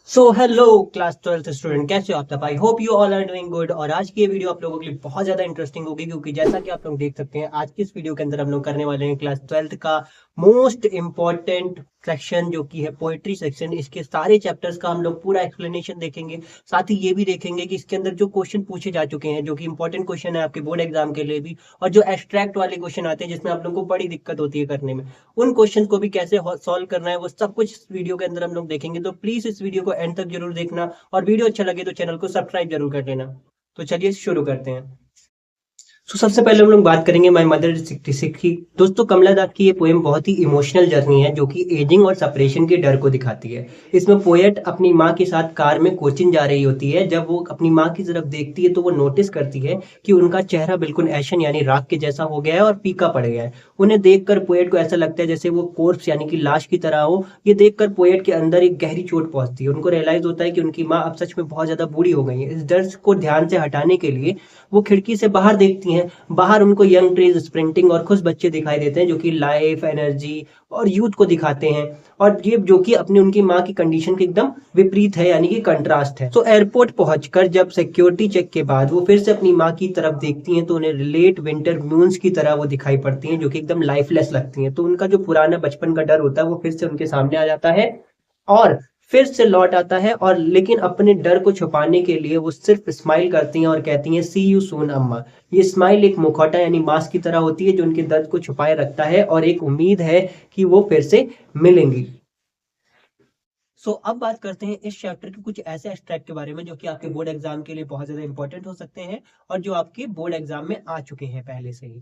So hello class 12th student, कैसे हो आप सब? I hope you all are doing good. और आज की ये वीडियो आप लोगों के लिए बहुत ज़्यादा इंटरेस्टिंग होगी, क्योंकि जैसा कि आप लोग देख सकते हैं आज की इस वीडियो के अंदर हम लोग करने वाले हैं क्लास 12th का मोस्ट इम्पॉर्टेंट सेक्शन, जो कि है पोएट्री सेक्शन। इसके सारे चैप्टर्स का हम लोग पूरा एक्सप्लेनेशन देखेंगे। साथ ही ये भी देखेंगे कि इसके अंदर जो क्वेश्चन पूछे जा चुके हैं, जो कि इंपॉर्टेंट क्वेश्चन है आपके बोर्ड एग्जाम के लिए भी, और जो एब्स्ट्रैक्ट वाले क्वेश्चन आते हैं जिसमें आप लोगों को बड़ी दिक्कत होती है करने में, उन क्वेश्चन को भी कैसे सॉल्व करना है वो सब कुछ इस वीडियो के अंदर हम लोग देखेंगे। तो प्लीज इस वीडियो को एंड तक जरूर देखना, और वीडियो अच्छा लगे तो चैनल को सब्सक्राइब जरूर कर लेना। तो चलिए शुरू करते हैं। सबसे पहले हम लोग बात करेंगे माय मदर सिक्की। दोस्तों, कमला दास की ये पोएम बहुत ही इमोशनल जर्नी है, जो कि एजिंग और सेपरेशन के डर को दिखाती है। इसमें पोएट अपनी माँ के साथ कार में कोचिन जा रही होती है। जब वो अपनी माँ की तरफ देखती है तो वो नोटिस करती है कि उनका चेहरा बिल्कुल ऐशन यानी राख के जैसा हो गया है और फीका पड़ गया है। उन्हें देखकर पोएट को ऐसा लगता है जैसे वो कोर्प्स यानी कि लाश की तरह हो। ये देखकर पोएट के अंदर एक गहरी चोट पहुंचती है। उनको रियलाइज होता है कि उनकी माँ अब सच में बहुत ज्यादा बूढ़ी हो गई है। इस डर को ध्यान से हटाने के लिए वो खिड़की से बाहर देखती हैं। बाहर उनको यंग ट्रीज, स्प्रिंटिंग और खुश बच्चे दिखाई देते हैं, जो कि लाइफ, एनर्जी और यूथ को दिखाते हैं। और ये जो कि अपनी उनकी माँ की कंडीशन के एकदम विपरीत है, यानी कि कंट्रास्ट है। तो एयरपोर्ट पहुंचकर जब सिक्योरिटी चेक के बाद वो फिर से अपनी माँ की तरफ देखती हैं, तो उन्हें लेट विंटर म्यून्स की तरह वो दिखाई पड़ती हैं, जो कि एकदम लाइफलेस लगती हैं। तो उनका जो पुराना बचपन का डर होता है वो फिर से उनके सामने आ जाता है और फिर से लौट आता है। और लेकिन अपने डर को छुपाने के लिए वो सिर्फ स्माइल करती हैं और कहती हैं, सी यू सून अम्मा। ये स्माइल एक मुखौटा यानी मास्क की तरह होती है, जो उनके दर्द को छुपाए रखता है और एक उम्मीद है कि वो फिर से मिलेंगी। अब बात करते हैं इस चैप्टर के कुछ ऐसे एक्सट्रैक्ट के बारे में, जो कि आपके बोर्ड एग्जाम के लिए बहुत ज्यादा इंपॉर्टेंट हो सकते हैं, और जो आपके बोर्ड एग्जाम में आ चुके हैं पहले से ही।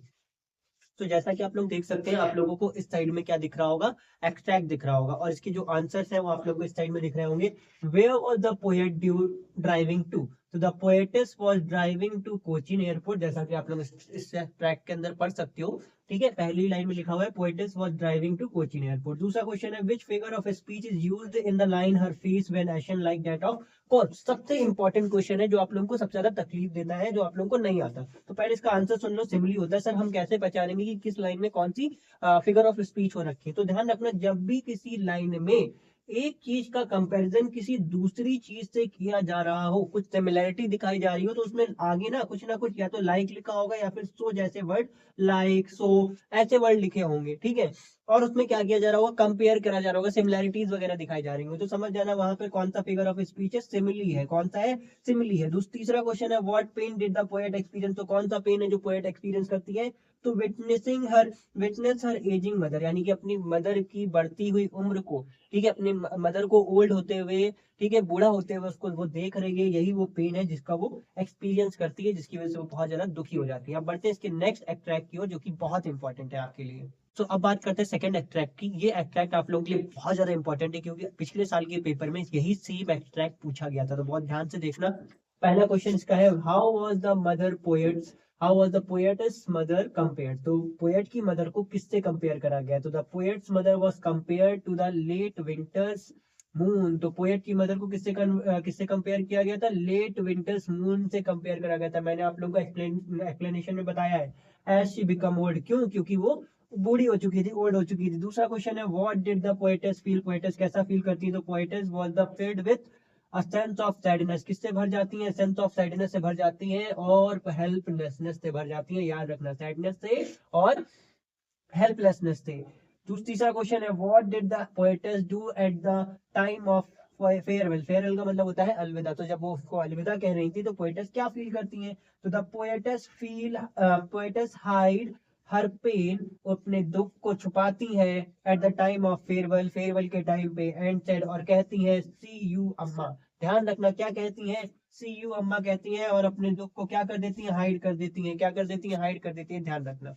तो जैसा कि आप लोग देख सकते हैं, आप लोगों को इस साइड में क्या दिख रहा होगा? एक्सट्रैक्ट दिख रहा होगा, और इसके जो आंसर्स हैं वो आप लोगों को इस साइड में दिख रहे होंगे। Where was the poet due driving to? तो the poetess was driving to Cochin airport, जैसा कि आप लोग इस ट्रैक के अंदर पढ़ सकते हो। ठीक है, पहली लाइन में लिखा हुआ है poetess was driving to Cochin airport. दूसरा क्वेश्चन है, which figure of speech is used in the line her face when ashen like that of corpse? सबसे इंपॉर्टेंट क्वेश्चन है, जो आप लोगों को सबसे ज्यादा तकलीफ देता है, जो आप लोगों को नहीं आता। तो पहले इसका आंसर सुन लो। सिमिली होता है, सर हम कैसे पहचानेंगे कि किस लाइन में कौन सी फिगर ऑफ स्पीच हो रखी है? तो ध्यान रखना, जब भी किसी लाइन में एक चीज का कंपैरिजन किसी दूसरी चीज से किया जा रहा हो, कुछ सिमिलैरिटी दिखाई जा रही हो, तो उसमें आगे ना कुछ या तो लाइक लिखा होगा, या फिर सो जैसे वर्ड, लाइक, सो ऐसे वर्ड लिखे होंगे। ठीक है, और उसमें क्या किया जा रहा होगा? कंपेयर करा जा रहा होगा, सिमिलैरिटीज वगैरह दिखाई जा रही होंगी। तो समझ जाना वहां पे कौन सा फिगर ऑफ स्पीच है, सिमिली है। कौन सा है? सिमिली है। तीसरा क्वेश्चन है, what pain did the poet experience? तो कौन सा पेन है जो पोएट एक्सपीरियंस करती है? तो विटनेस हर एजिंग मदर, यानी कि अपनी मदर की बढ़ती हुई उम्र को, ठीक है, अपनी मदर को ओल्ड होते हुए, ठीक है, बूढ़ा होते हुए उसको वो देख रही है। यही वो पेन है जिसका वो एक्सपीरियंस करती है, जिसकी वजह से वो बहुत ज्यादा दुखी हो जाती है। अब बढ़ते हैं इसके नेक्स्ट एक्ट्रैक्ट की ओर, जो कि बहुत इंपॉर्टेंट है आपके लिए। अब बात करते हैं सेकंड एक्ट्रैक्ट की। ये एक्ट्रैक्ट आप लोगों के लिए बहुत ज्यादा इंपॉर्टेंट है, क्योंकि पिछले साल के पेपर में यही सेम एक्ट्रैक्ट पूछा गया था। तो बहुत ध्यान से देखना। पहला क्वेश्चन इसका है, how was the mother poet's, how was the poet's mother compared? तो पोएट की मदर को किससे कंपेयर करा गया? तो the poet's mother was compared to the late winter's moon. तो पोएट की मदर को किससे कंपेयर किया गया था? लेट विंटर्स मून से कंपेयर करा गया था। मैंने आप लोगों को एक्सप्लेनेशन में बताया है, एज शी बिकम ओल्ड। क्यों? क्योंकि वो बूढ़ी हो चुकी थी, ओल्ड हो चुकी थी। दूसरा क्वेश्चन है, what did the poetess feel? Poetess कैसा फील करती है? तो poetess was the filled with a sense of sadness. किससे भर जाती है? सेंस ऑफ सैडनेस से भर जाती है, और हेल्पलेसनेस से भर जाती है। याद रखना, सैडनेस से और हेल्पलेसनेस से। तीसरा क्वेश्चन है, what did the poetess do at the time of farewell? Farewell का मतलब होता है अलविदा। तो जब वो उसको अलविदा कह रही थी, तो पोएटेस क्या फील करती हैं? तो the poetess hide her pain, अपने दुख को छुपाती है, at the time of farewell, farewell के टाइम पे, एंड सेड, और कहती है, सी यू अम्मा। ध्यान रखना, क्या कहती हैं? सी यू अम्मा कहती हैं, और अपने दुख को क्या कर देती हैं? हाइड कर देती हैं। क्या कर देती हैं? हाइड कर देती हैं। ध्यान रखना।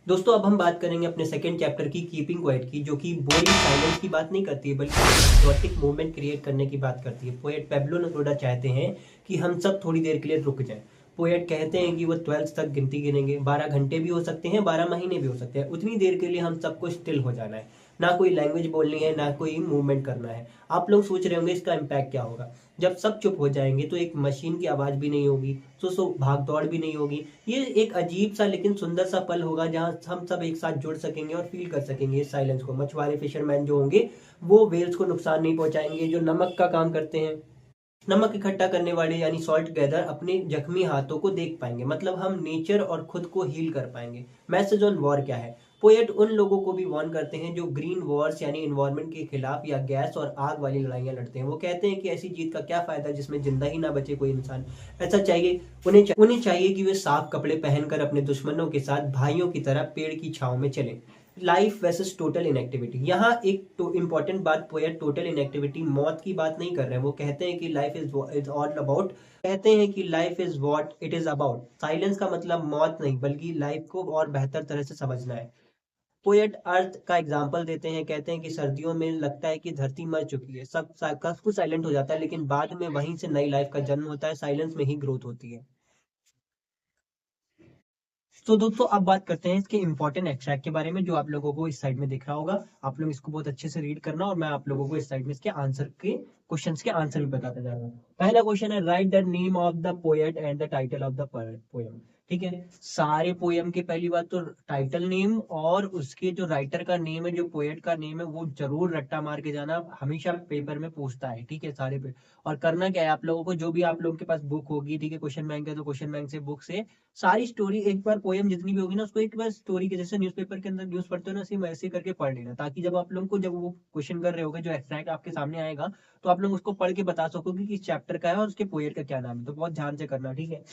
दोस्तों, अब हम बात करेंगे अपने सेकंड चैप्टर की, कीपिंग क्वाइट की, जो कि बोरिंग साइलेंस की बात नहीं करती है, बल्कि एक्सोटिक मूवमेंट क्रिएट करने की बात करती है। पोएट पेब्लो नेरुदा चाहते हैं कि हम सब थोड़ी देर के लिए रुक जाएं। पोएट कहते हैं कि वो 12 तक गिनती गिनेंगे। 12 घंटे भी हो सकते हैं, 12 महीने भी हो सकते हैं, उतनी देर के लिए हम सबको स्टिल हो जाना है। ना कोई लैंग्वेज बोलनी है, ना कोई मूवमेंट करना है। आप लोग सोच रहे होंगे इसका इम्पैक्ट क्या होगा। जब सब चुप हो जाएंगे तो एक मशीन की आवाज भी नहीं होगी, तो भाग दौड़ भी नहीं होगी। ये एक अजीब सा लेकिन सुंदर सा पल होगा जहाँ हम सब एक साथ जुड़ सकेंगे और फील कर सकेंगे इस साइलेंस को। मछुआरे फिशरमैन जो होंगे वो वेल्स को नुकसान नहीं पहुंचाएंगे। जो नमक का काम करते हैं, नमक इकट्ठा करने वाले यानी सॉल्ट गैदर अपने जख्मी हाथों को देख पाएंगे। मतलब हम नेचर और खुद को हील कर पाएंगे। मैसेज ऑन वॉर क्या है? पोएट उन लोगों को भी वार्न करते हैं जो ग्रीन वॉर्स यानी इन्वायरमेंट के खिलाफ या गैस और आग वाली लड़ाइयां लड़ते हैं। वो कहते हैं कि ऐसी जीत का क्या फायदा जिसमें जिंदा ही ना बचे कोई इंसान। ऐसा चाहिए उन्हें चाहिए कि वे साफ कपड़े पहनकर अपने दुश्मनों के साथ भाइयों की तरह पेड़ की छांव में चलें। Life versus total inactivity. यहाँ एक तो इंपॉर्टेंट बात, पोएट टोटल इनएक्टिविटी मौत की बात नहीं कर रहे हैं। वो कहते हैं कि लाइफ इज ऑल अबाउट, कहते हैं कि life is what it is about. Silence का मतलब मौत नहीं बल्कि लाइफ को और बेहतर तरह से समझना है। पोएट अर्थ का एग्जाम्पल देते हैं, कहते हैं कि सर्दियों में लगता है कि धरती मर चुकी है, सब कुछ साइलेंट हो जाता है, लेकिन बाद में वहीं से नई लाइफ का जन्म होता है। साइलेंस में ही ग्रोथ होती है। तो दोस्तों अब बात करते हैं इसके इंपॉर्टेंट एक्सट्रैक्ट के बारे में, जो आप लोगों को इस साइड में दिख रहा होगा। आप लोग इसको बहुत अच्छे से रीड करना और मैं आप लोगों को इस साइड में इसके आंसर के क्वेश्चंस के आंसर भी बताता जा रहा हूँ। पहला क्वेश्चन है, right the name of the poet and the title of the poem. ठीक है, सारे पोएम के पहली बात तो टाइटल नेम और उसके जो राइटर का नेम है, जो पोएट का नेम है, वो जरूर रट्टा मार के जाना। हमेशा पेपर में पूछता है, ठीक है, सारे पे। और करना क्या है आप लोगों को, जो भी आप लोगों के पास बुक होगी, ठीक है, क्वेश्चन बैंक है तो क्वेश्चन बैंक से बुक से सारी स्टोरी एक बार, पोएम जितनी भी होगी ना, उसको एक बार स्टोरी के जैसे न्यूज़पेपर के अंदर न्यूज़ पढ़ते हो ना, सेम ऐसे करके पढ़ लेना, ताकि जब आप लोगों को जब वो क्वेश्चन कर रहे होगे, जो एक्सट्रैक्ट आपके सामने आएगा, तो आप लोग उसको पढ़ के बता सकोगे कि इस चैप्टर का है और उसके पोएट का क्या नाम है। तो बहुत ध्यान से करना, ठीक है।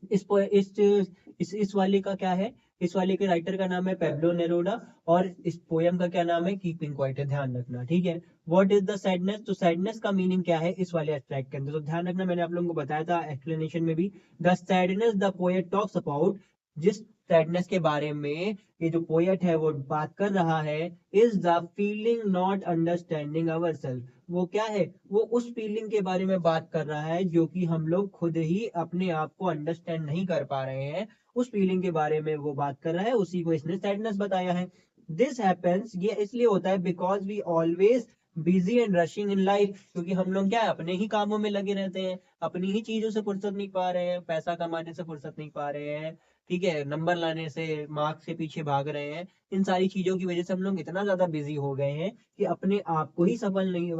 इस इस वाले का क्या है, इस वाले के राइटर का नाम है पेब्लो नेरूदा और इस पोयम का क्या नाम है, कीपिंग क्वाइट है, ध्यान रखना, ठीक है। व्हाट इज द सैडनेस, तो सैडनेस का मीनिंग क्या है इस वाले एब्स्ट्रैक्ट के अंदर, तो ध्यान रखना, मैंने आप लोगों को बताया था एक्सप्लेनेशन में भी। The sadness the poet talks about, जिस सैडनेस के बारे में ये जो पोएट है वो बात कर रहा है, is the feeling not understanding our self. वो क्या है, वो उस फीलिंग के बारे में बात कर रहा है जो कि हम लोग खुद ही अपने आप को अंडरस्टैंड नहीं कर पा रहे हैं। उस फीलिंग के बारे में वो बात कर रहा है, उसी को इसने सैडनेस बताया है। दिस हैपेंस, ये इसलिए होता है because we always busy and rushing in life, क्योंकि हम लोग क्या है, अपने ही कामों में लगे रहते हैं, अपनी ही चीजों से फुर्सत नहीं पा रहे हैं, पैसा कमाने से फुर्सत नहीं पा रहे हैं, ठीक है, नंबर लाने से, मार्क्स के पीछे भाग रहे हैं। इन सारी चीजों की वजह से हम लोग इतना ज्यादा बिजी हो गए हैं कि अपने आप को ही सफल नहीं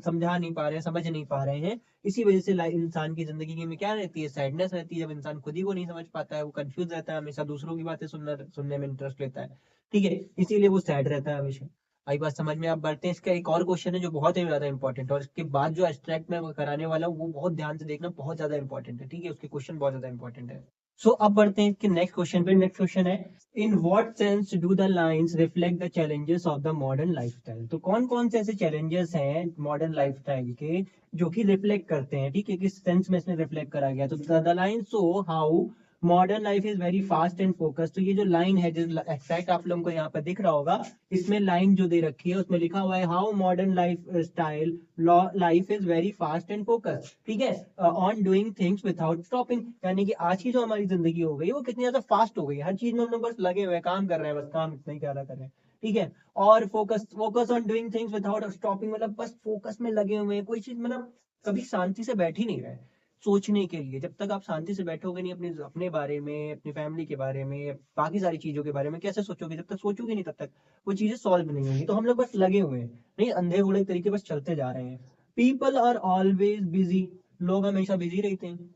समझा नहीं पा रहे हैं, समझ नहीं पा रहे हैं। इसी वजह से इंसान की जिंदगी में क्या रहती है, सैडनेस रहती है। जब इंसान खुद ही को नहीं समझ पाता है, वो कंफ्यूज रहता है, हमेशा दूसरों की बातें सुनने में इंटरेस्ट लेता है, ठीक है, इसीलिए वो सैड रहता है हमेशा। आई बात समझ में? आप बढ़ते हैं, इसका एक और क्वेश्चन है जो बहुत ही ज्यादा इंपॉर्टेंट है, और इसके बाद जो एब्स्ट्रैक्ट में कराने वाला हूँ वो बहुत ध्यान से देखना, बहुत ज्यादा इंपॉर्टेंट है, ठीक है, उसके क्वेश्चन बहुत ज्यादा इंपॉर्टेंट है। सो अब बढ़ते हैं इसके नेक्स्ट क्वेश्चन पे। नेक्स्ट क्वेश्चन है, in what sense do the lines reflect the challenges of the modern lifestyle. तो कौन कौन से ऐसे चैलेंजेस हैं मॉडर्न लाइफस्टाइल के जो कि रिफ्लेक्ट करते हैं, ठीक है, किस सेंस में इसमें रिफ्लेक्ट करा गया। तो the line show how modern life is very fast and focused. तो ये जो लाइन है, जो एक्सैक्ट आप लोगों को यहाँ पर दिख रहा होगा, इसमें लाइन जो दे रखी है उसमें लिखा हुआ है, how modern life style life is very fast and focused, ठीक है, on doing things without stopping. यानी कि आज की जो हमारी जिंदगी हो गई वो कितनी ज्यादा फास्ट हो गई है, हर चीज में हम लोग बस लगे हुए हैं, काम कर रहे हैं, बस काम इतना ही ज्यादा कर रहे हैं, ठीक है। और focus on doing things without stopping, मतलब बस फोकस में लगे हुए हैं, कोई चीज मतलब कभी शांति से बैठ ही नहीं रहे सोचने के लिए। जब तक आप शांति से बैठोगे नहीं, अपने बारे में, अपनी फैमिली के बारे में, बाकी सारी चीजों के बारे में कैसे सोचोगे, जब तक सोचोगे नहीं तब तक वो चीजें सॉल्व नहीं होंगी। तो हम लोग बस लगे हुए हैं, नहीं, अंधे घोड़े तरीके बस चलते जा रहे हैं। पीपल आर ऑलवेज बिजी, लोग हमेशा बिजी रहते हैं,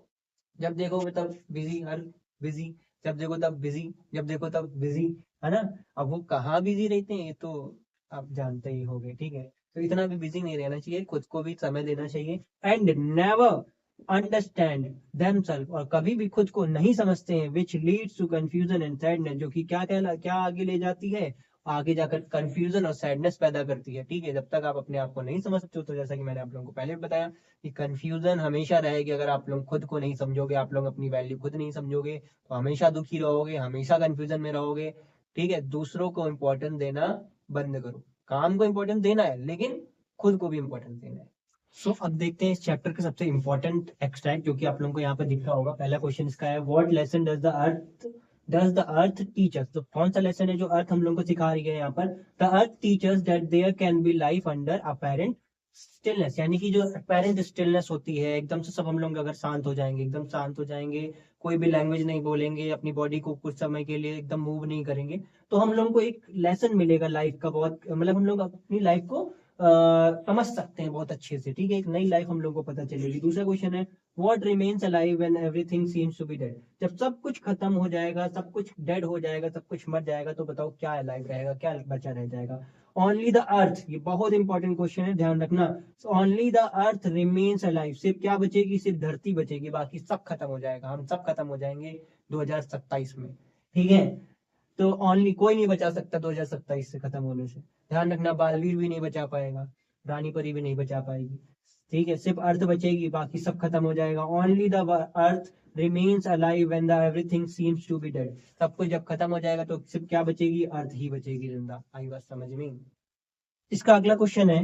जब देखो तब बिजी, हर बिजी, जब देखो तब बिजी, जब देखो तब बिजी, है ना। अब वो कहाँ बिजी रहते हैं ये तो आप जानते ही होंगे, ठीक है। तो इतना भी बिजी नहीं रहना चाहिए, खुद को भी समय देना चाहिए। एंड नेवर अंडरस्टैंड देमसेल्फ, और कभी भी खुद को नहीं समझते हैं, which leads to confusion and sadness, जो कि क्या आगे ले जाती है, आगे जाकर कंफ्यूजन और सैडनेस पैदा करती है, ठीक है। जब तक आप अपने आप को नहीं समझते हो, तो जैसा कि मैंने आप लोगों को पहले भी बताया कि कंफ्यूजन हमेशा रहेगी। अगर आप लोग खुद को नहीं समझोगे, आप लोग अपनी वैल्यू खुद नहीं समझोगे, तो हमेशा दुखी रहोगे, हमेशा कंफ्यूजन में रहोगे, ठीक है। दूसरों को इम्पोर्टेंस देना बंद करो, काम को इम्पोर्टेंस देना है लेकिन खुद को भी इम्पोर्टेंस देना है। अब देखते हैं इस चैप्टर का सबसे इंपॉर्टेंट एक्सट्रैक्ट जो कि आप लोगों को यहाँ पे दिख रहा होगा। पहला क्वेश्चन इसका है, what lesson does the earth does the earth teachers, तो कौन सा लेसन है जो अर्थ हम लोग को सिखा रही है यहाँ पर? The earth teachers that there can be life under apparent stillness, यानी कि जो अपेरेंट स्टिलनेस होती है, एकदम से सब हम लोग अगर शांत हो जाएंगे, एकदम शांत हो जाएंगे, कोई भी लैंग्वेज नहीं बोलेंगे, अपनी बॉडी को कुछ समय के लिए एकदम मूव नहीं करेंगे, तो हम लोग को एक लेसन मिलेगा लाइफ का, बहुत मतलब हम लोग अपनी लाइफ को समझ सकते हैं बहुत अच्छे से, ठीक है, एक नई लाइफ हम लोग को पता चलेगी। दूसरा क्वेश्चन है what remains alive when everything seems to be dead, जब सब कुछ खत्म हो जाएगा, सब कुछ डेड हो जाएगा, सब कुछ मर जाएगा, तो बताओ क्या अलाइव रहेगा, क्या बचा रह जाएगा? ओनली द अर्थ, ये बहुत इंपॉर्टेंट क्वेश्चन है, ध्यान रखना। Only the earth remains alive, सिर्फ क्या बचेगी? सिर्फ धरती बचेगी, बाकी सब खत्म हो जाएगा, हम सब खत्म हो जाएंगे 2027 में, ठीक है। तो ओनली कोई नहीं बचा सकता 2027 से खत्म होने से, ध्यान रखना। बालवीर भी नहीं बचा पाएगा, रानी परी भी नहीं बचा पाएगी, ठीक है, सिर्फ अर्थ बचेगी, बाकी सब खत्म हो जाएगा। Only the earth remains alive when the everything seems to be dead, सब कुछ जब खत्म हो जाएगा तो सिर्फ क्या बचेगी? अर्थ ही बचेगी जिंदा। आई बात समझ में? इसका अगला क्वेश्चन है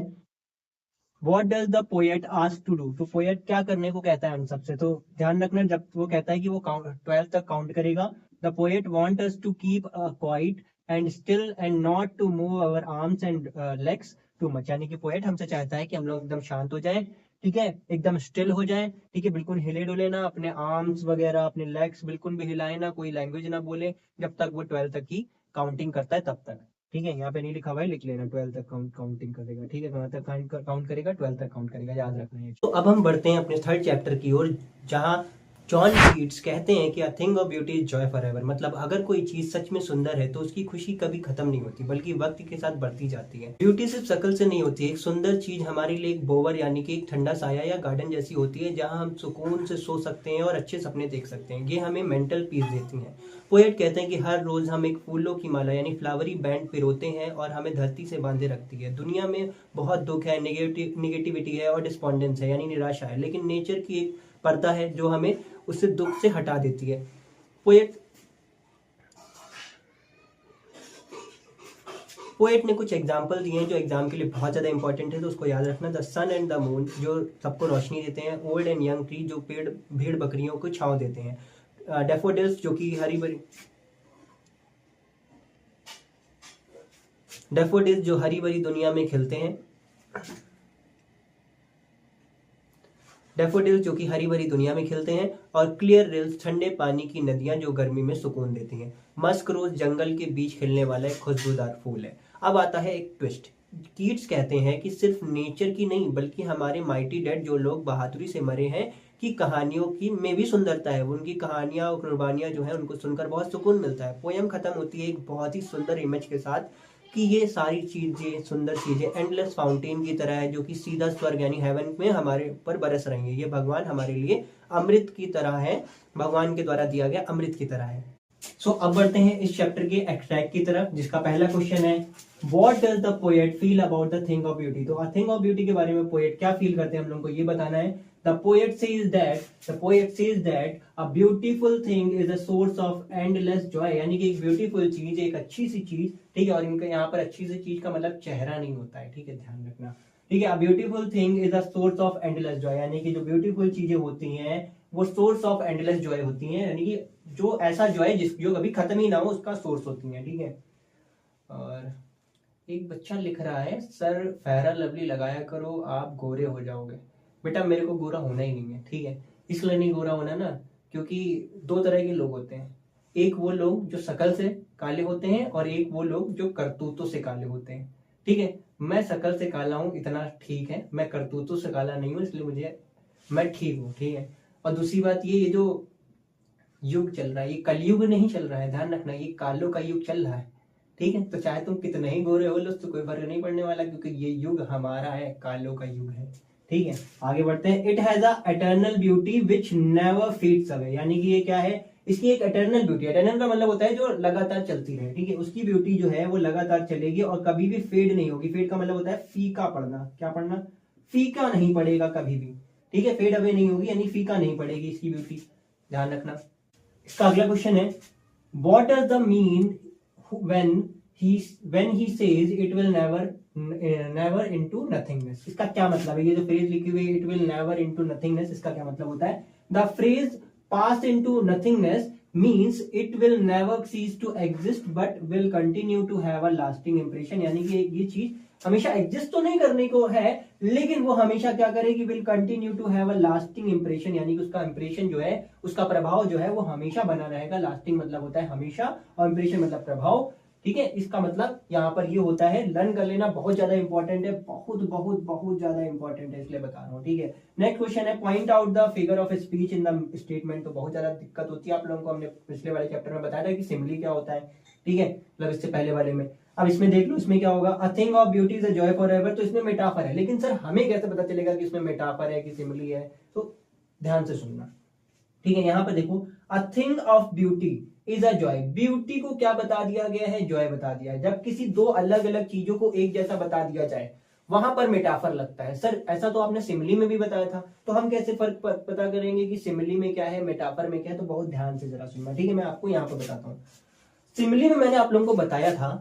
what does the poet ask to do, तो पोएट क्या करने को कहता है हम सबसे? तो ध्यान रखना, जब वो कहता है कि वो 12 तक काउंट करेगा, the poet want us to keep quiet and still and not to move our arms and legs too much, यानी कि पोएट हमसे चाहता है कि हम लोग एकदम शांत हो जाए, ठीक है, एकदम स्टिल हो जाए, ठीक है, बिल्कुल हिले डुले ना, अपने आर्म्स वगैरह अपने लेग्स बिल्कुल भी हिलाए ना, कोई लैंग्वेज ना बोले, जब तक वो 12 तक की काउंटिंग करता है तब तक, ठीक है। यहाँ पे नहीं लिखा हुआ है, लिख लेना, 12 तक काउंटिंग करेगा, ठीक है, कहाँ तक काउंट करेगा? 12 तक काउंट करेगा, याद रखना है। तो अब हम बढ़ते हैं अपने थर्ड चैप्टर की ओर, जहाँ जॉन कीट्स कहते हैं कि a thing of beauty is Joy for ever, मतलब अगर कोई चीज सच में सुंदर है तो उसकी खुशी कभी खत्म नहीं होती, बल्कि वक्त के साथ बढ़ती जाती है। ब्यूटी सिर्फ शक्ल से नहीं होती, एक सुंदर चीज हमारे लिए एक बोवर यानी कि एक ठंडा साया या गार्डन जैसी होती है, जहां हम सुकून से सो सकते हैं और अच्छे सपने देख सकते हैं। ये हमें मेंटल पीस देती हैं। पोएट कहते हैं कि हर रोज हम एक फूलों की माला यानी फ्लावरी बैंड पिरोते हैं और हमें धरती से बांधे रखती है। दुनिया में बहुत दुख है, निगेटिविटी है और डिस्पॉन्डेंस है यानी निराशा है, लेकिन नेचर की एक पर्दा है जो हमें उससे दुख से हटा देती है। पोएट ने कुछ एग्जाम्पल दिए हैं जो एग्जाम के लिए बहुत ज्यादा इंपॉर्टेंट है, तो उसको याद रखना। The sun and the moon जो सबको रोशनी देते हैं, ओल्ड एंड यंग ट्री जो पेड़ भेड़ बकरियों को छांव देते हैं, डेफोडिल्स जो कि डेफोडिल्स जो हरी भरी दुनिया में खिलते हैं, डेफोडिल्स जो कि हरी भरी दुनिया में खिलते हैं, और क्लियर रिल्स ठंडे पानी की नदियां जो गर्मी में सुकून देती हैं। मस्क रोज जंगल के बीच खिलने वाला एक खुशबूदार फूल है। अब आता है एक ट्विस्ट। कीट्स कहते हैं कि सिर्फ नेचर की नहीं बल्कि हमारे माइटी डेड जो लोग बहादुरी से मरे हैं की कहानियों की में भी सुंदरता है। उनकी कहानियां और कुर्बानियां जो है उनको सुनकर बहुत सुकून मिलता है। पोयम खत्म होती है एक बहुत ही सुंदर इमेज के साथ कि ये सारी चीजें, सुंदर चीजें एंडलेस फाउंटेन की तरह है जो कि सीधा स्वर्ग यानी हेवन में हमारे ऊपर बरस रही है। ये भगवान हमारे लिए अमृत की तरह है, भगवान के द्वारा दिया गया अमृत की तरह है। सो अब बढ़ते हैं इस चैप्टर के एक्सट्रैक्ट की तरफ, जिसका पहला क्वेश्चन है what does the poet feel about the thing of beauty. तो थिंग ऑफ ब्यूटी के बारे में पोएट क्या फील करते हैं हम लोग को ये बताना है। The poet says that a beautiful thing is a source of endless joy, यानी कि एक ब्यूटीफुल चीज, एक अच्छी सी चीज, ठीक है, और इनका यहाँ पर अच्छी सी चीज का मतलब चेहरा नहीं होता है, ठीक है, ध्यान रखना, ठीक है। A beautiful thing is a source of endless joy, यानी कि जो ब्यूटीफुल चीजें होती हैं वो सोर्स ऑफ एंडलेस जॉय होती हैं, यानी कि जो ऐसा जॉय जो कभी खत्म ही ना हो उसका सोर्स होती है, ठीक है। और एक बच्चा लिख रहा है सर फेयर लवली लगाया करो आप गोरे हो जाओगे। बेटा मेरे को गोरा होना ही नहीं है, ठीक है, इसलिए नहीं गोरा होना ना क्योंकि दो तरह के लोग होते हैं, एक वो लोग जो शकल से काले होते हैं और एक वो लोग जो करतूतों से काले होते हैं, ठीक है। मैं शकल से काला हूं इतना ठीक है, मैं करतूतों से काला नहीं हूं, इसलिए मैं ठीक हूं, ठीक है। और दूसरी बात ये जो युग चल रहा है ये कलयुग नहीं चल रहा है, ध्यान रखना, ये कालों का युग चल रहा है, ठीक है। तो चाहे तुम कितने ही गोरे हो लो तो कोई फर्क नहीं पड़ने वाला क्योंकि ये युग हमारा है, कालों का युग है, ठीक है। आगे बढ़ते हैं। It has a eternal beauty which never fades away, यानी कि ये क्या है, इसकी एक एटर्नल ब्यूटी, एटर्नल का मतलब होता है जो लगातार चलती रहे, ठीक है, उसकी ब्यूटी जो है वो लगातार चलेगी और कभी भी फेड नहीं होगी। फेड का मतलब होता है फीका पड़ना, क्या पड़ना, फीका नहीं पड़ेगा कभी भी, ठीक है, फेड अवे नहीं होगी यानी फीका नहीं पड़ेगी इसकी ब्यूटी, ध्यान रखना। इसका अगला क्वेश्चन है what does the mean when he says it will never into nothingness, इसका क्या मतलब है? ये जो फ्रेज लिखी हुई है it will never into nothingness, इसका क्या मतलब होता है? The phrase pass into nothingness means it will never cease to exist but will continue to have a lasting impression. यानी कि ये चीज हमेशा एग्जिस्ट तो नहीं करने को है, लेकिन वो हमेशा क्या करेगी, will continue to have a lasting impression, यानी कि उसका इंप्रेशन जो है, उसका प्रभाव जो है वो हमेशा बना रहेगा। लास्टिंग मतलब होता है हमेशा, और इंप्रेशन मतलब प्रभाव। ठीक है, इसका मतलब यहाँ पर ये होता है। लर्न कर लेना बहुत ज्यादा इंपॉर्टेंट है, बहुत बहुत बहुत ज्यादा इंपॉर्टेंट है, इसलिए बता रहा हूँ। ठीक है, नेक्स्ट क्वेश्चन है point out the figure of speech in the statement. तो बहुत ज्यादा दिक्कत होती है आप लोगों को, हमने पिछले वाले चैप्टर में बताया था कि सिमिली क्या होता है। ठीक है, मतलब इससे पहले वाले में। अब इसमें देख लो, इसमें क्या होगा, a thing of beauty is a joy for ever. तो इसमें मेटाफर है, लेकिन सर हमें कैसे पता चलेगा कि इसमें मेटाफर है कि सिमिली है? तो ध्यान से सुनना। ठीक है, यहां पर देखो, a thing of beauty is a joy. Beauty को क्या बता दिया गया है? जॉय बता दिया है। जब किसी दो अलग अलग चीजों को एक जैसा बता दिया जाए, वहां पर मेटाफर लगता है। सर ऐसा तो आपने सिमिली में भी बताया था, तो हम कैसे फर्क पता करेंगे कि सिमिली में क्या है, मेटाफर में क्या है? तो बहुत ध्यान से जरा सुनना। ठीक है, मैं आपको यहां पर बताता हूं। सिमिली में मैंने आप लोगों को बताया था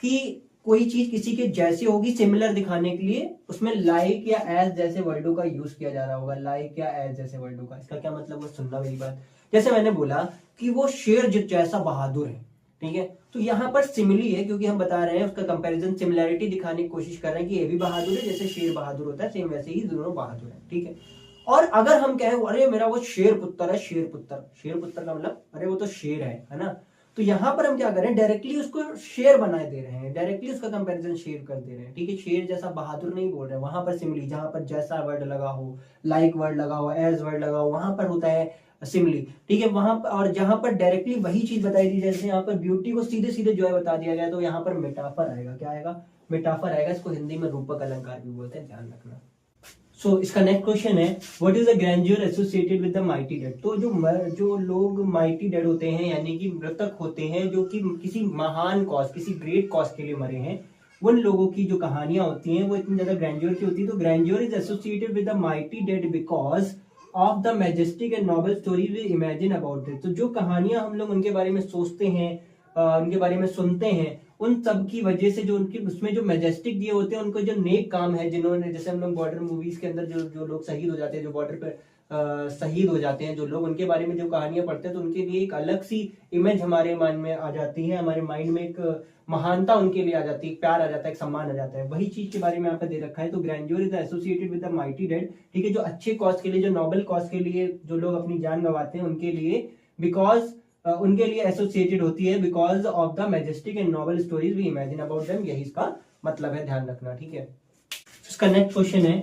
कि कोई चीज किसी के जैसी होगी, सिमिलर दिखाने के लिए उसमें लाइक या एज जैसे वर्डों का यूज किया जा रहा होगा। लाइक या एज जैसे वर्डों का, इसका क्या मतलब है सुनना मेरी बात। जैसे मैंने बोला कि वो शेर जैसा बहादुर है। ठीक है, तो यहां पर सिमिली है, क्योंकि हम बता रहे हैं उसका कंपैरिजन, सिमिलैरिटी दिखाने की कोशिश कर रहे हैं कि ये भी बहादुर है, जैसे शेर बहादुर होता है, सेम वैसे ही दोनों बहादुर है। ठीक है, और अगर हम कहें अरे मेरा वो शेर पुत्र है, शेर पुत्र, शेर पुत्र का मतलब अरे वो तो शेर है ना। तो यहां पर हम क्या करें, डायरेक्टली उसको शेर बनाए दे रहे हैं, डायरेक्टली उसका कंपैरिजन शेर कर दे रहे हैं। ठीक है, शेर जैसा बहादुर नहीं बोल रहे हैं। वहां पर सिमिली, जहां पर जैसा वर्ड लगा हो, लाइक वर्ड लगा हो, एज वर्ड लगा हो, वहां पर होता है सिमिली। ठीक है, वहां पर, और जहां पर डायरेक्टली वही चीज बताई दी, जैसे यहाँ पर ब्यूटी को सीधे सीधे जॉय बता दिया गया, तो यहाँ पर मेटाफर आएगा। क्या आएगा? मेटाफर आएगा। इसको हिंदी में रूपक अलंकार भी बोलते हैं, ध्यान रखना। सो इसका नेक्स्ट क्वेश्चन है, what is the grandeur associated with the mighty dead. तो जो लोग माइटी डेड होते हैं, यानी कि मृतक होते हैं, जो कि किसी महान कॉज, किसी ग्रेट कॉज के लिए मरे हैं, उन लोगों की जो कहानियां होती हैं वो इतनी ज्यादा ग्रैंड्योर की होती है। तो grandeur is associated with the mighty dead because of the majestic and noble story we imagine about it. तो जो कहानियां हम लोग उनके बारे में सोचते हैं, उनके बारे में सुनते हैं, उन सब की वजह से जो उनके उसमें जो मैजेस्टिक दिए होते हैं, उनको जो नेक काम है, जिन्होंने, जैसे हम लोग बॉर्डर मूवीज के अंदर जो लोग शहीद हो जाते हैं, जो बॉर्डर पे शहीद हो जाते हैं जो लोग, उनके बारे में जो कहानियां पढ़ते हैं, तो उनके लिए एक अलग सी इमेज हमारे मन में आ जाती है, हमारे माइंड में एक महानता उनके लिए आ जाती है, प्यार आ जाता है, एक सम्मान आ जाता है। वही चीज के बारे में यहाँ पे दे रखा है। तो grandeur is associated with the mighty dead. ठीक है, जो अच्छे कॉज के लिए, जो नोबल कॉज के लिए जो लोग अपनी जान गंवाते हैं, उनके लिए, बिकॉज उनके लिए एसोसिएटेड होती है, because of the majestic and noble stories we imagine about them. यही इसका मतलब है, ध्यान रखना। ठीक है, इसका नेक्स्ट क्वेश्चन है,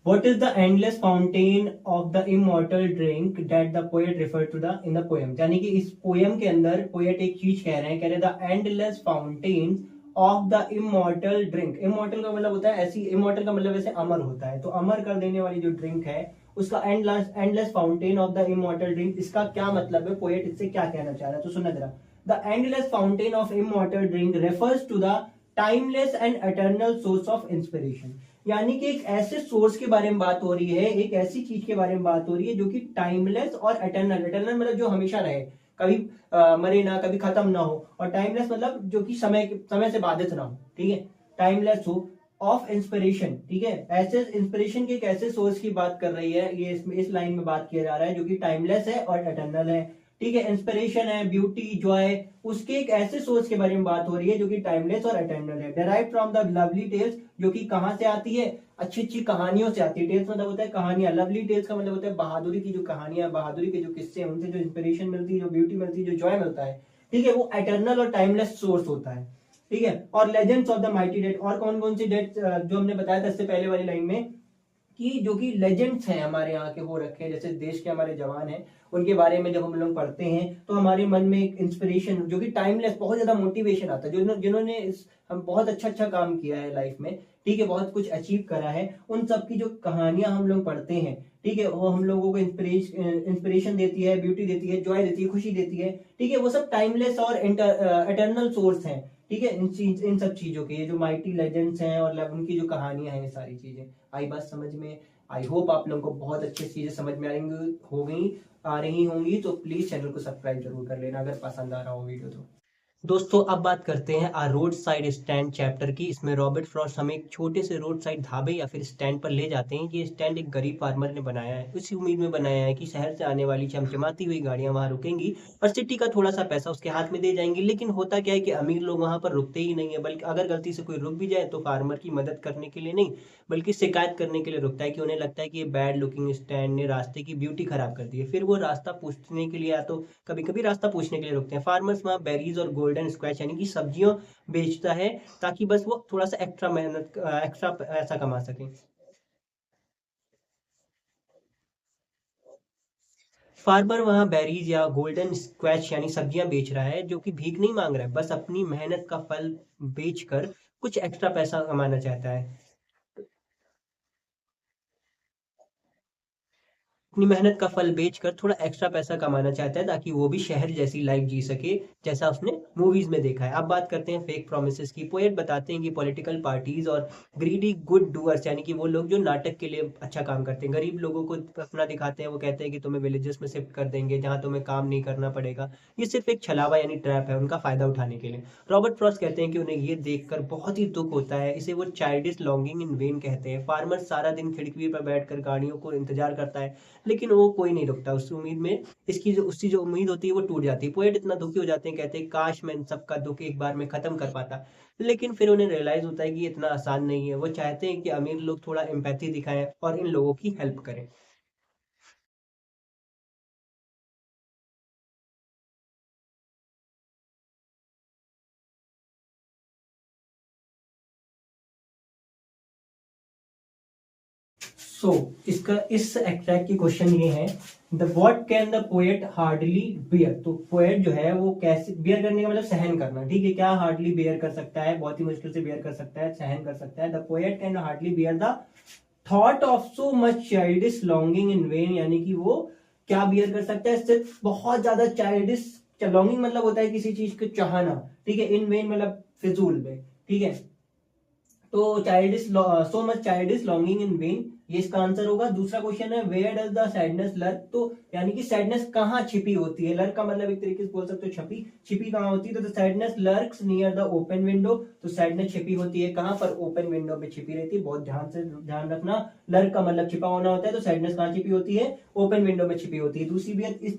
what is the endless fountain of the immortal drink that the poet referred to the in the poem। यानी कि इस पोयम के अंदर पोएट एक चीज कह रहे हैं, कह रहे the endless fountain of the immortal drink. Immortal का मतलब होता है ऐसी, इमॉर्टल का मतलब ऐसे अमर होता है, तो अमर कर देने वाली जो ड्रिंक है उसका endless fountain of the immortal drink. इसका क्या मतलब है, पोएट इससे क्या कहना चाह रहा है? तो सुनना जरा, the endless fountain of immortal drink refers to the timeless and eternal source of inspiration. यानी कि एक ऐसे सोर्स के बारे में बात हो रही है, एक ऐसी चीज के बारे में बात हो रही है जो कि टाइमलेस और एटर्नल, एटर्नल मतलब जो हमेशा रहे, कभी मरे ना, कभी खत्म ना हो, और टाइमलेस मतलब जो कि समय से बाधित ना हो। ठीक है, टाइमलेस हो, ऑफ इंस्पिरेशन। ठीक है, ऐसे इंस्पिरेशन के एक ऐसे सोर्स की बात कर रही है, ये इस लाइन में बात किया जा रहा है जो कि टाइमलेस है और एटर्नल है। ठीक है, इंस्पिरेशन है, ब्यूटी, जॉय, उसके एक ऐसे सोर्स के बारे में बात हो रही है जो कि टाइमलेस और एटर्नल है। Derive from the lovely tales, जो कि कहां से आती है? अच्छी अच्छी कहानियों से आती है। टेल्स मतलब होता है कहानियां, लवली टेल्स का मतलब होता है बहादुरी की जो कहानियां, बहादुरी के जो किस्से हैं, उनसे जो इंस्पिरेशन मिलती है, जो ब्यूटी मिलती है, जो जॉय मिलता है। ठीक है, वो एटर्नल और टाइमलेस सोर्स होता है। ठीक है, और legends of the mighty dead, और कौन कौन सी डेड जो हमने बताया था इससे पहले वाली लाइन में, कि जो कि लेजेंड्स हैं हमारे यहाँ के हो रखे हैं, जैसे देश के हमारे जवान हैं, उनके बारे में जब हम लोग पढ़ते हैं तो हमारे मन में एक इंस्पिरेशन, जो कि टाइमलेस, बहुत ज्यादा मोटिवेशन आता है, जिन्होंने हम बहुत अच्छा काम किया है लाइफ में। ठीक है, बहुत कुछ अचीव करा है, उन सब की जो कहानियां हम लोग पढ़ते हैं, ठीक है, वो हम लोगों को इंस्पिरेशन देती है, ब्यूटी देती है, जॉय देती है, खुशी देती है। ठीक है, वो सब टाइमलेस और एटर्नल सोर्स हैं। ठीक है, इन सब चीजों के, ये जो माइटी लेजेंड्स हैं और उनकी जो कहानियां हैं, ये सारी चीजें आई बात समझ में? आई होप आप लोगों को बहुत अच्छी चीजें समझ में आ रही होंगी। तो प्लीज चैनल को सब्सक्राइब जरूर कर लेना अगर पसंद आ रहा हो वीडियो तो। दोस्तों अब बात करते हैं आ रोड साइड स्टैंड चैप्टर की। इसमें रॉबर्ट फ्रॉस्ट हमें एक छोटे से रोड साइड ढाबे या फिर स्टैंड पर ले जाते हैं। ये स्टैंड एक गरीब फार्मर ने बनाया है, इसी उम्मीद में बनाया है कि शहर से आने वाली चमचमाती हुई गाड़ियां वहां रुकेंगी और सिटी का थोड़ा सा पैसा उसके हाथ में दे जाएंगी। लेकिन होता क्या है कि अमीर लोग वहां पर रुकते ही नहीं है, बल्कि अगर गलती से कोई रुक भी जाए तो फार्मर की मदद करने के लिए नहीं, बल्कि शिकायत करने के लिए रुकता है कि उन्हें लगता है कि ये बैड लुकिंग स्टैंड ने रास्ते की ब्यूटी खराब कर दी है। फिर वो रास्ता पूछने के लिए या तो कभी कभी रास्ता पूछने के लिए रुकते हैं। फार्मर्स वहाँ बेरीज और गोल्डन स्क्वैश यानी कि सब्जियों बेचता है, ताकि बस वो थोड़ा सा एक्स्ट्रा मेहनत एक्स्ट्रा पैसा कमा सके। फार्मर वहाँ बेरीज या गोल्डन स्क्वैश यानी सब्जियां बेच रहा है, जो कि भीख नहीं मांग रहा है, बस अपनी मेहनत का फल बेचकर कुछ एक्स्ट्रा पैसा कमाना चाहता है। अपनी मेहनत का फल बेचकर थोड़ा एक्स्ट्रा पैसा कमाना चाहता है, ताकि वो भी शहर जैसी लाइफ जी सके जैसा उसने मूवीज में देखा है। अब बात करते हैं फेक प्रोमिसेस की। पोएट बताते हैं कि पॉलिटिकल पार्टीज और ग्रीडी गुड डूअर्स यानी कि वो लोग जो नाटक के लिए अच्छा काम करते हैं, गरीब लोगों को अपना दिखाते हैं। वो कहते हैं कि तुम्हें विलेजेस में शिफ्ट कर देंगे जहाँ तुम्हें काम नहीं करना पड़ेगा। ये सिर्फ एक छलावा यानी ट्रैप है उनका फायदा उठाने के लिए। रॉबर्ट फ्रॉस्ट कहते हैं कि उन्हें ये देखकर बहुत ही दुख होता है, इसे वो चाइल्डिश लॉन्गिंग इन वेन कहते हैं। फार्मर सारा दिन खिड़की पर बैठकर गाड़ियों को इंतजार करता है, लेकिन वो कोई नहीं रुकता उस उम्मीद में। इसकी जो उसकी जो उम्मीद होती है वो टूट जाती है। पोएट इतना दुखी हो जाते हैं, कहते हैं काश मैं इन सबका दुख एक बार में खत्म कर पाता। लेकिन फिर उन्हें रियलाइज होता है कि ये इतना आसान नहीं है। वो चाहते हैं कि अमीर लोग थोड़ा एम्पैथी दिखाएं और इन लोगों की हेल्प करें। सो इसका इस एक्ट्रैक्ट की क्वेश्चन ये है, the what can the poet hardly bear. तो पोएट जो है वो कैसे बियर करने का मतलब सहन करना, ठीक है। क्या हार्डली बियर कर सकता है, बहुत ही मुश्किल से बियर कर सकता है, सहन कर सकता है। The poet can hardly bear the thought of so much childish longing in when, यानी कि वो क्या बियर कर सकता है, सिर्फ बहुत ज्यादा चाइल्डिश। लॉन्गिंग मतलब होता है किसी चीज को चाहना, ठीक है। इन वेन मतलब फिजूल में, ठीक है। तो childish so much childish longing in vain, ये इसका आंसर होगा। दूसरा क्वेश्चन है where does the sadness lurk. तो यानी कि सैडनेस कहाँ छिपी होती है। लर्क का मतलब एक तरीके से बोल सकते हो छिपी, छिपी कहाँ होती है। तो sadness lurks near the open window. तो सैडनेस छिपी होती है कहाँ पर, ओपन विंडो पे छिपी रहती है। बहुत ध्यान से ध्यान रखना, लर्क का मतलब छिपा होना होता है। तो सैडनेस कहाँ छिपी होती है, ओपन विंडो में छिपी होती है।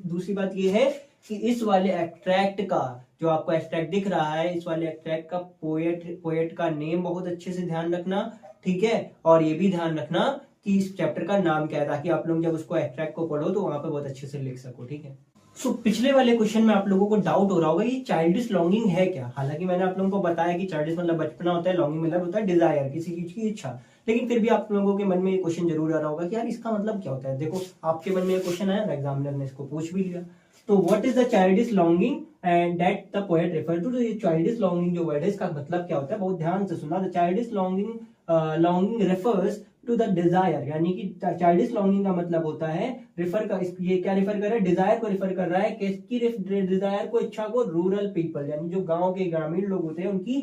दूसरी बात ये है कि इस वाले एक्ट्रैक्ट का, जो आपको एक्सट्रैक्ट दिख रहा है, इस वाले एक्सट्रैक्ट का पोएट का नेम बहुत अच्छे से ध्यान रखना, ठीक है। और ये भी ध्यान रखना कि इस चैप्टर का नाम क्या है, ताकि आप लोग जब उसको एक्सट्रैक्ट को पढ़ो तो वहां पे बहुत अच्छे से लिख सको, ठीक है। सो पिछले वाले क्वेश्चन में आप लोगों को डाउट हो रहा होगा ये चाइल्डिश लॉन्गिंग है क्या। हालांकि मैंने आप लोगों को बताया कि चाइल्डिश मतलब बचपना होता है, लॉन्गिंग मतलब होता है डिजायर, किसी चीज की इच्छा। लेकिन फिर भी आप लोगों के मन में ये क्वेश्चन जरूर आ रहा होगा कि यार इसका मतलब क्या होता है। देखो आपके मन में ये क्वेश्चन आया, एग्जामिनर ने इसको पूछ भी लिया। तो what is the childish longing and that the poet refer to. तो ये चाइल्डिश लॉन्गिंग जो वर्ड है इसका मतलब क्या होता है, बहुत ध्यान से सुनना। The childish longing refers to the desire, यानी कि चाइल्डिश लॉन्गिंग का मतलब होता है रिफर का, ये क्या रिफर कर रहा है, डिजायर को रिफर कर रहा है। किसकी डिजायर को, इच्छा को, रूरल पीपल यानी जो गांव के ग्रामीण लोग होते हैं उनकी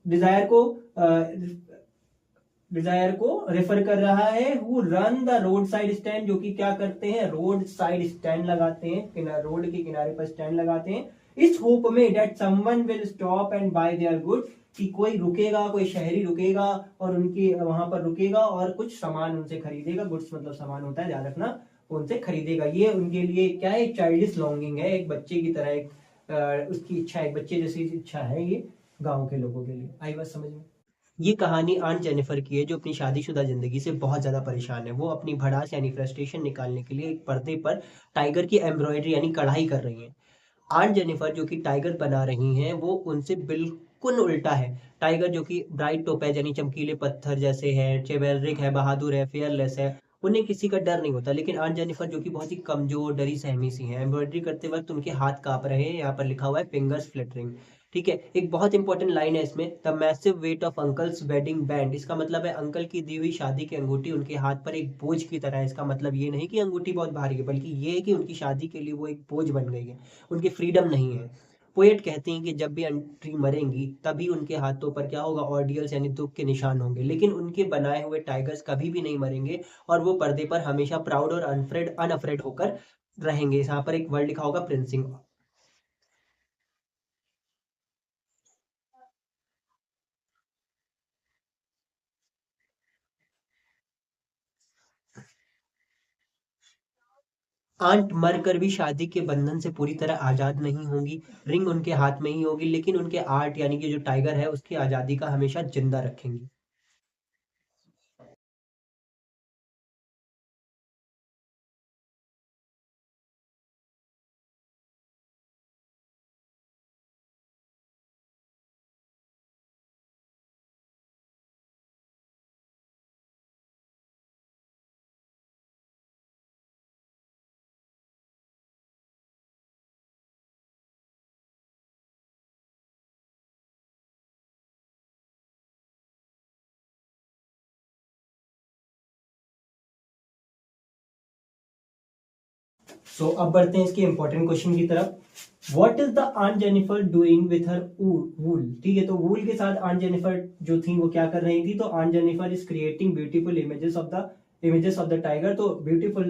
डिजायर को डिजायर को रेफर कर रहा है। Who run the road side stand, जो कि क्या करते हैं, रोड साइड स्टैंड लगाते हैं, रोड के किनारे पर स्टैंड लगाते हैं, इस होप में that someone will stop and bye there good, कि कोई रुकेगा, कोई शहरी रुकेगा और उनकी वहां पर रुकेगा और कुछ सामान उनसे खरीदेगा। गुड्स मतलब सामान होता है, ध्यान रखना, उनसे खरीदेगा। ये उनके लिए क्या है, चाइल्डिश लॉन्गिंग है, एक बच्चे की तरह, एक उसकी इच्छा, एक बच्चे जैसी इच्छा है ये गांव के लोगों के लिए। आई बात समझ में। ये कहानी आंट जेनिफर की है, जो अपनी शादीशुदा जिंदगी से बहुत ज्यादा परेशान है। वो अपनी भड़ास यानी फ्रस्ट्रेशन निकालने के लिए एक पर्दे पर टाइगर की एम्ब्रॉयडरी यानी कढ़ाई कर रही है। आंट जेनिफर जो कि टाइगर बना रही हैं, वो उनसे बिल्कुल उल्टा है। टाइगर जो कि ब्राइट टोपेज यानी चमकीले पत्थर जैसे है, चिवैलरिक है, बहादुर है, फेयरलेस है, उन्हें किसी का डर नहीं होता। लेकिन आंट जेनिफर जो कि बहुत ही कमजोर, डरी सहमी सी है। एम्ब्रॉयडरी करते वक्त उनके हाथ कांप रहे हैं, यहाँ पर लिखा हुआ है फिंगर्स फ्लिटरिंग, ठीक है। एक बहुत इंपॉर्टेंट लाइन है इसमें, the massive weight of uncle's wedding band. इसका मतलब है अंकल की दी हुई शादी की अंगूठी उनके हाथ पर एक बोझ की तरह है। इसका मतलब ये नहीं कि अंगूठी बहुत भारी है, बल्कि ये है कि उनकी शादी के लिए वो एक बोझ बन गई है, उनकी फ्रीडम नहीं है। पोएट कहती हैं कि जब भी अंट्री मरेंगी तभी उनके हाथों पर क्या होगा, ऑर्डियल्स यानी दुख के निशान होंगे, लेकिन उनके बनाए हुए टाइगर्स कभी भी नहीं मरेंगे और वो पर्दे पर हमेशा प्राउड और अनफ्रेड होकर रहेंगे। यहाँ पर एक वर्ड लिखा होगा, प्रिंसिंग। आंट मरकर भी शादी के बंधन से पूरी तरह आजाद नहीं होंगी। रिंग उनके हाथ में ही होगी, लेकिन उनके आर्ट यानी कि जो टाइगर है उसकी आजादी का हमेशा जिंदा रखेंगी। सो अब बढ़ते हैं इसके इंपॉर्टेंट क्वेश्चन की तरफ। What is the aunt Jennifer doing with her wool? ठीक है, तो वूल के साथ आंट जेनिफर जो थी वो क्या कर रही थी? तो aunt Jennifer is creating beautiful images of the tiger. तो ब्यूटीफुल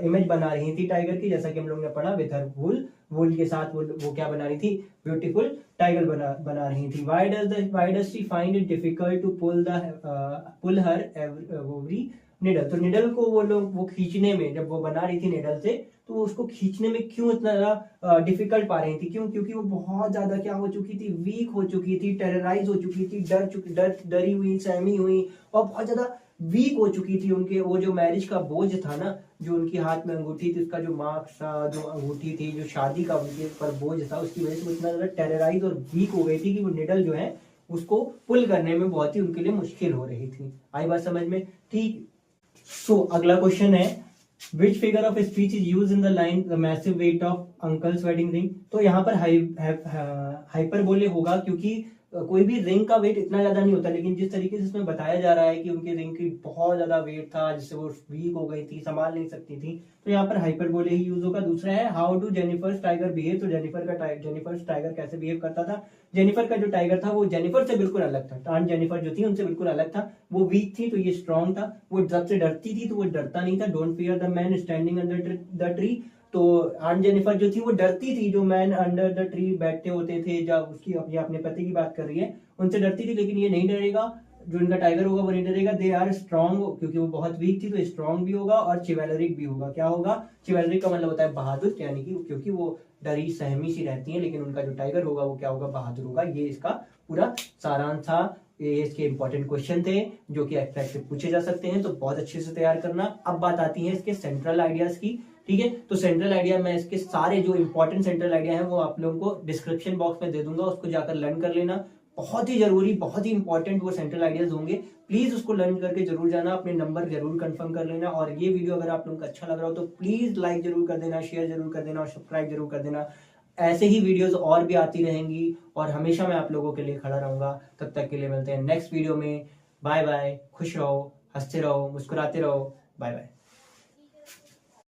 इमेज बना रही थी टाइगर की, जैसा कि हम लोग ने पढ़ा, विथ हर वूल। वूल के साथ वो क्या बना रही थी? ब्यूटीफुल टाइगर बना रही थी। Why does she find it difficult to pull her every needle? तो निडल को वो खींचने में, जब वो बना रही थी निडल से, तो वो उसको खींचने में क्यों इतना ज्यादा डिफिकल्ट पा रही थी? क्यों? क्योंकि वो बहुत ज्यादा क्या हो चुकी थी? वीक हो चुकी थी, टेरराइज हो चुकी थी, डरी हुई, सहमी हुई, और बहुत ज्यादा वीक हो चुकी थी। उनके वो जो मैरिज का बोझ था ना, जो उनके हाथ में अंगूठी थी, उसका जो मार्क्स था, जो अंगूठी थी, जो शादी का उनके ऊपर बोझ था, उसकी वजह से वो इतना ज्यादा टेरराइज और वीक हो गई थी कि वो निडल जो है उसको पुल करने में बहुत ही उनके लिए मुश्किल हो रही थी। आई बात समझ में? ठीक। सो अगला क्वेश्चन है, which figure of speech is use in the line the massive weight of uncle's wedding ring? तो यहाँ पर हाइपरबोले होगा, क्योंकि कोई भी रिंग का वेट इतना ज्यादा नहीं होता, लेकिन जिस तरीके से इसमें बताया जा रहा है कि उनकी रिंग की बहुत ज्यादा वेट था, जिससे वो वीक हो गई थी, संभाल नहीं सकती थी, तो यहाँ पर हाइपरबोले ही यूज होगा। दूसरा है, how do Jennifer's tiger behave? तो जेनिफर्स टाइगर कैसे बिहेव करता था? जेनिफर का जो टाइगर था वो जेनिफर से बिल्कुल अलग था। आंट जेनिफर जो थी उनसे बिल्कुल अलग था। वो वीक थी तो ये स्ट्रांग था। वो सबसे डरती थी तो वो डरता नहीं था। Don't fear the man standing under the tree. तो आंट जेनिफर जो थी वो डरती थी, जो मैन अंडर द ट्री बैठे होते थे, जब उसकी अपने पति की बात कर रही है, उनसे डरती थी। लेकिन ये नहीं डरेगा, जो इनका टाइगर होगा वो नहीं डरेगा। दे आर स्ट्रांग, क्योंकि वो बहुत वीक थी तो स्ट्रांग भी होगा और चिवेलरिक भी होगा। क्या होगा? चिवेलरिक का मतलब होता है बहादुर, यानी कि क्योंकि वो डरी सहमी सी रहती है, लेकिन उनका जो टाइगर होगा वो क्या होगा? बहादुर होगा। ये इसका पूरा सारांश था। ये इसके इंपॉर्टेंट क्वेश्चन थे जो कि एग्जैक्ट से पूछे जा सकते हैं, तो बहुत अच्छे से तैयार करना। अब बात आती है इसके सेंट्रल आइडियाज की। ठीक है, तो सेंट्रल आइडिया में इसके सारे जो इंपॉर्टेंट सेंट्रल आइडिया हैं वो आप लोगों को डिस्क्रिप्शन बॉक्स में दे दूंगा, उसको जाकर लर्न कर लेना। बहुत ही जरूरी, बहुत ही इंपॉर्टेंट वो सेंट्रल आइडियाज होंगे। प्लीज उसको लर्न करके जरूर जाना, अपने नंबर जरूर कंफर्म कर लेना। और ये वीडियो अगर आप लोगों को अच्छा लग रहा हो तो प्लीज लाइक जरूर कर देना, शेयर जरूर कर देना और सब्सक्राइब जरूर कर देना। ऐसे ही वीडियोस और भी आती रहेंगी और हमेशा मैं आप लोगों के लिए खड़ा रहूंगा। तब तक के लिए मिलते हैं नेक्स्ट वीडियो में। बाय बाय, खुश रहो, हंसते रहो, मुस्कुराते रहो। Bye bye.